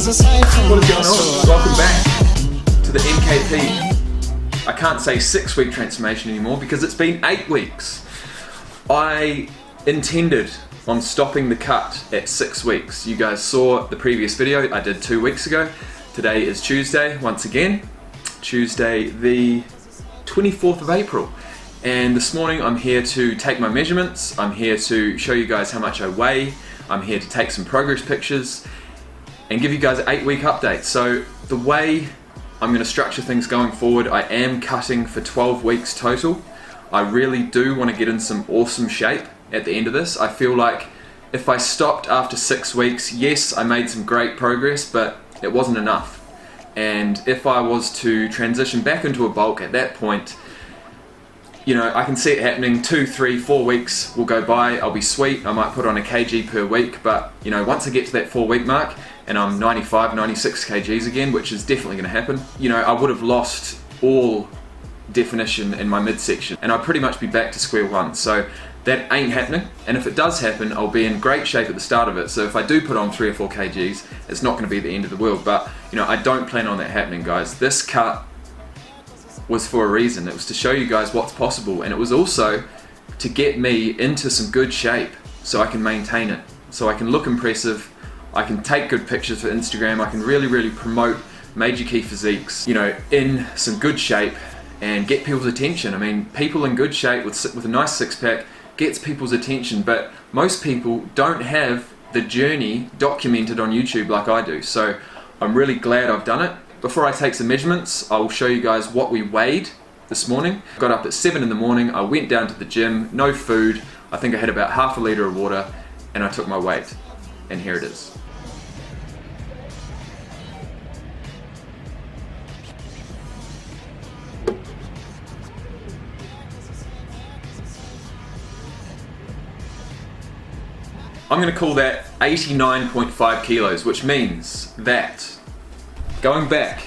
What is going on? Welcome back to the MKP. I can't say 6-week transformation anymore because it's been 8 weeks. I intended on stopping the cut at 6 weeks. You guys saw the previous video I did 2 weeks ago. Today is Tuesday, once again. Tuesday the 24th of April. And this morning I'm here to take my measurements. I'm here to show you guys how much I weigh. I'm here to take some progress pictures and give you guys an 8-week update. So the way I'm going to structure things going forward, I am cutting for 12 weeks total. I really do want to get in some awesome shape at the end of this. I feel like if I stopped after 6 weeks, yes, I made some great progress, but it wasn't enough. And if I was to transition back into a bulk at that point, you know, I can see it happening. 2, 3, 4 weeks will go by, I'll be sweet, I might put on a kg per week, but you know, once I get to that 4-week mark and I'm 95, 96 kgs again, which is definitely going to happen, you know, I would have lost all definition in my midsection and I'd pretty much be back to square one. So that ain't happening, and if it does happen, I'll be in great shape at the start of it. So if I do put on 3 or 4 kgs, it's not going to be the end of the world, but you know, I don't plan on that happening, guys. This cut was for a reason. It was to show you guys what's possible, and it was also to get me into some good shape so I can maintain it, so I can look impressive, I can take good pictures for Instagram, I can really promote major key physiques, you know, in some good shape and get people's attention. I mean, people in good shape with a nice six-pack gets people's attention, but most people don't have the journey documented on YouTube like I do. So I'm really glad I've done it. Before I take some measurements, I will show you guys what we weighed this morning. I got up at 7 in the morning, I went down to the gym, no food, I think I had about half a litre of water, and I took my weight. And here it is. I'm going to call that 89.5 kilos, which means that, going back,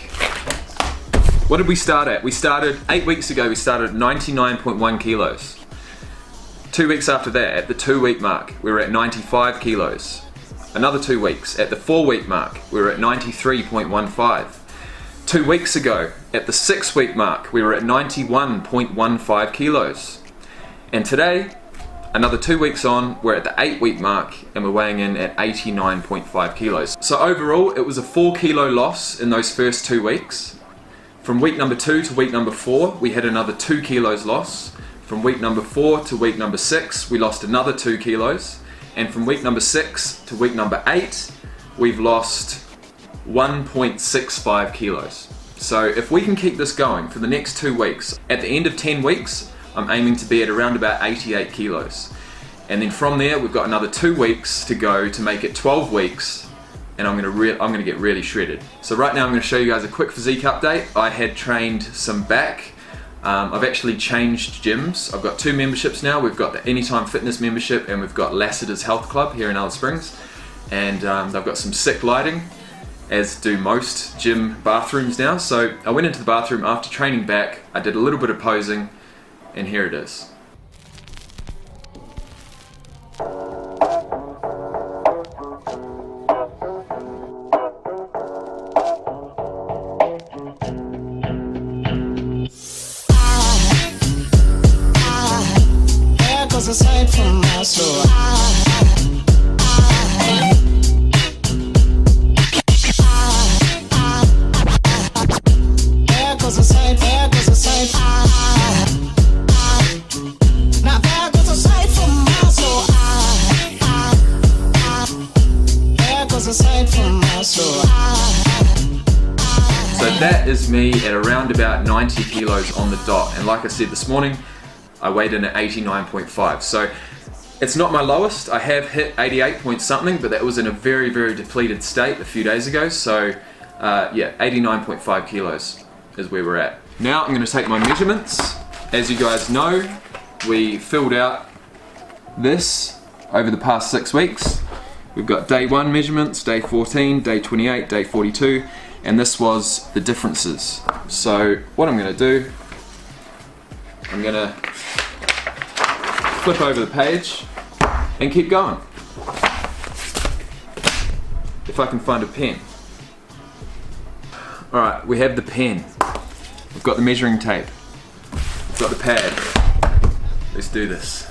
what did we start at? We started 8 weeks ago, we started at 99.1 kilos. 2 weeks after that, at the 2-week mark, we were at 95 kilos. Another 2 weeks, at the 4-week mark, we were at 93.15. 2 weeks ago, at the 6-week mark, we were at 91.15 kilos. And today, another 2 weeks on, we're at the 8-week mark and we're weighing in at 89.5 kilos. So overall, it was a 4 kilo loss in those first 2 weeks. From week number 2 to week number 4, we had another 2 kilos loss. From week number 4 to week number 6, we lost another 2 kilos. And from week number 6 to week number 8, we've lost 1.65 kilos. So if we can keep this going for the next 2 weeks, at the end of 10 weeks, I'm aiming to be at around about 88 kilos. And then from there, we've got another 2 weeks to go to make it 12 weeks, and I'm gonna get really shredded. So right now I'm gonna show you guys a quick physique update. I had trained some back. I've actually changed gyms. I've got 2 memberships now. We've got the Anytime Fitness membership and we've got Lassiter's Health Club here in Alice Springs. And they've got some sick lighting, as do most gym bathrooms now. So I went into the bathroom after training back, I did a little bit of posing, and here it is. Aside from my soul, So that is me at around about 90 kilos on the dot, and like I said this morning, I weighed in at 89.5. So it's not my lowest. I have hit 88 point something, but that was in a very depleted state a few days ago. So yeah, 89.5 kilos is where we're at. Now I'm going to take my measurements. As you guys know, we filled out this over the past 6 weeks. We've got day 1 measurements, day 14, day 28, day 42, and this was the differences. So what I'm going to do, I'm going to flip over the page and keep going. If I can find a pen. Alright, we have the pen. We've got the measuring tape. We've got the pad. Let's do this.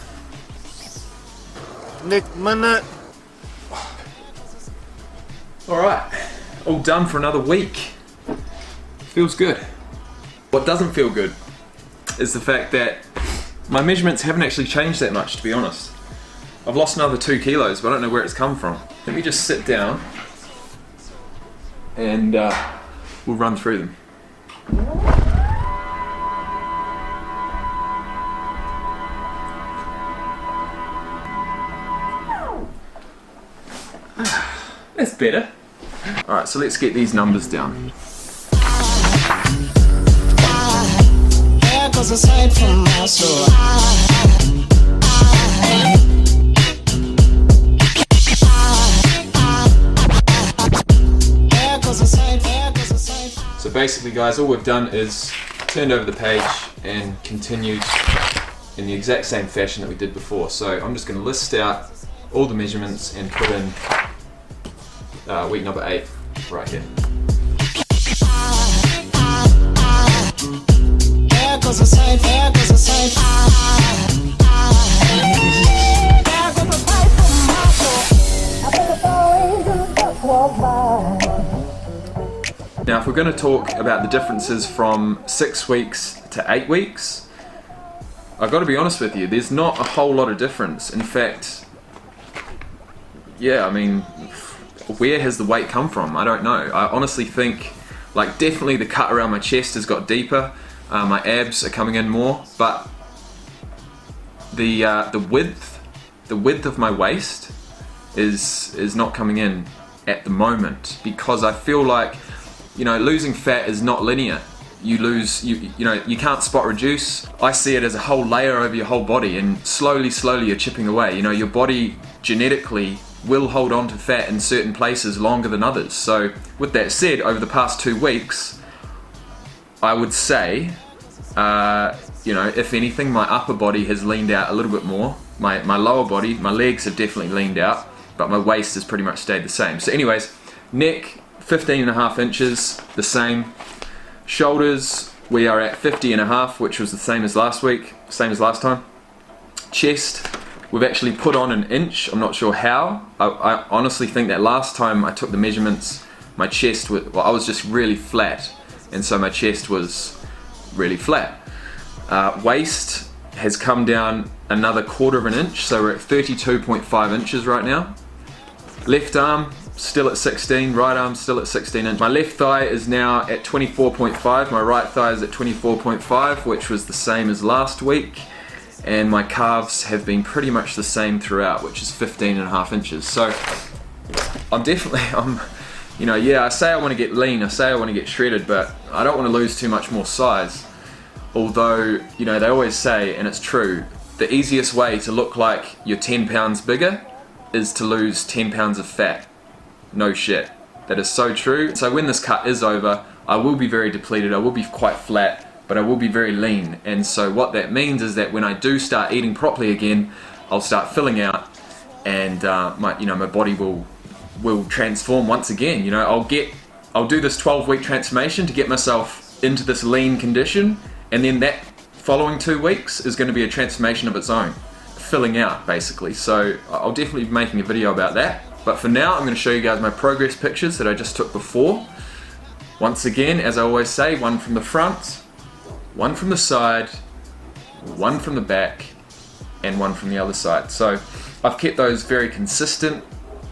Next minute. Alright, all done for another week. Feels good. What doesn't feel good is the fact that my measurements haven't actually changed that much, to be honest. I've lost another 2 kilos, but I don't know where it's come from. Let me just sit down and we'll run through them. That's better. Alright, so let's get these numbers down. There goes a sight from my soul. There goes a sight, there goes a sight. So basically guys, all we've done is turned over the page and continued in the exact same fashion that we did before. So I'm just going to list out all the measurements and put in week number 8 right here. There goes a sight, there goes a sight. There goes a sight from my soul. I think it's always gonna just walk by. Now if we're going to talk about the differences from 6 weeks to 8 weeks, I've got to be honest with you, there's not a whole lot of difference. In fact, yeah, I mean, where has the weight come from? I don't know. I honestly think, like, definitely the cut around my chest has got deeper. My abs are coming in more, but the width of my waist is not coming in at the moment, because I feel like, you know, losing fat is not linear. You lose, you know, you can't spot reduce. I see it as a whole layer over your whole body, and slowly you're chipping away. You know, your body genetically will hold on to fat in certain places longer than others. So with that said, over the past 2 weeks, I would say, you know, if anything, my upper body has leaned out a little bit more. My lower body, my legs have definitely leaned out, but my waist has pretty much stayed the same. So anyways, neck, 15.5 inches, the same. Shoulders, we are at 50.5, which was the same as last week, same as last time. Chest, we've actually put on 1 inch. I'm not sure how. I honestly think that last time I took the measurements, my chest was, well, I was just really flat, and so my chest was really flat. Waist has come down another 1/4 inch, so we're at 32.5 inches right now. Left arm, still at 16, right arm still at 16 inches. My left thigh is now at 24.5, my right thigh is at 24.5, which was the same as last week. And my calves have been pretty much the same throughout, which is 15.5 inches. So I'm definitely, you know, yeah, I say I want to get lean, I say I want to get shredded, but I don't want to lose too much more size. Although, you know, they always say, and it's true, the easiest way to look like you're 10 pounds bigger is to lose 10 pounds of fat. No shit. That is so true. So when this cut is over, I will be very depleted, I will be quite flat, but I will be very lean. And so what that means is that when I do start eating properly again, I'll start filling out, and my body will transform once again. You know, I'll do this 12-week transformation to get myself into this lean condition, and then that following 2 weeks is going to be a transformation of its own, filling out basically. So I'll definitely be making a video about that. But for now, I'm going to show you guys my progress pictures that I just took before. Once again, as I always say, 1 from the front, 1 from the side, 1 from the back, and 1 from the other side. So I've kept those very consistent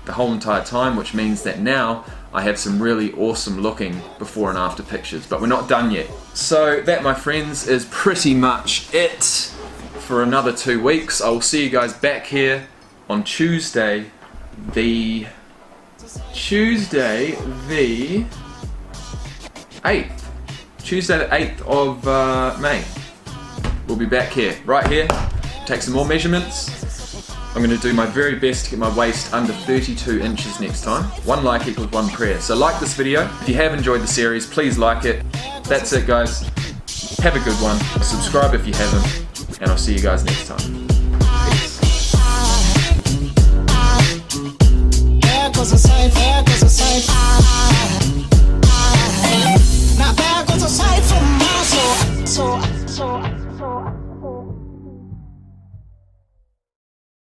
the whole entire time, which means that now I have some really awesome looking before and after pictures, but we're not done yet. So that, my friends, is pretty much it for another 2 weeks. I will see you guys back here on Tuesday the 8th. Tuesday the 8th of May. We'll be back here, right here, take some more measurements. I'm going to do my very best to get my waist under 32 inches next time. 1 like equals 1 prayer. So like this video. If you have enjoyed the series, please like it. That's it, guys. Have a good one. Subscribe if you haven't, and I'll see you guys next time.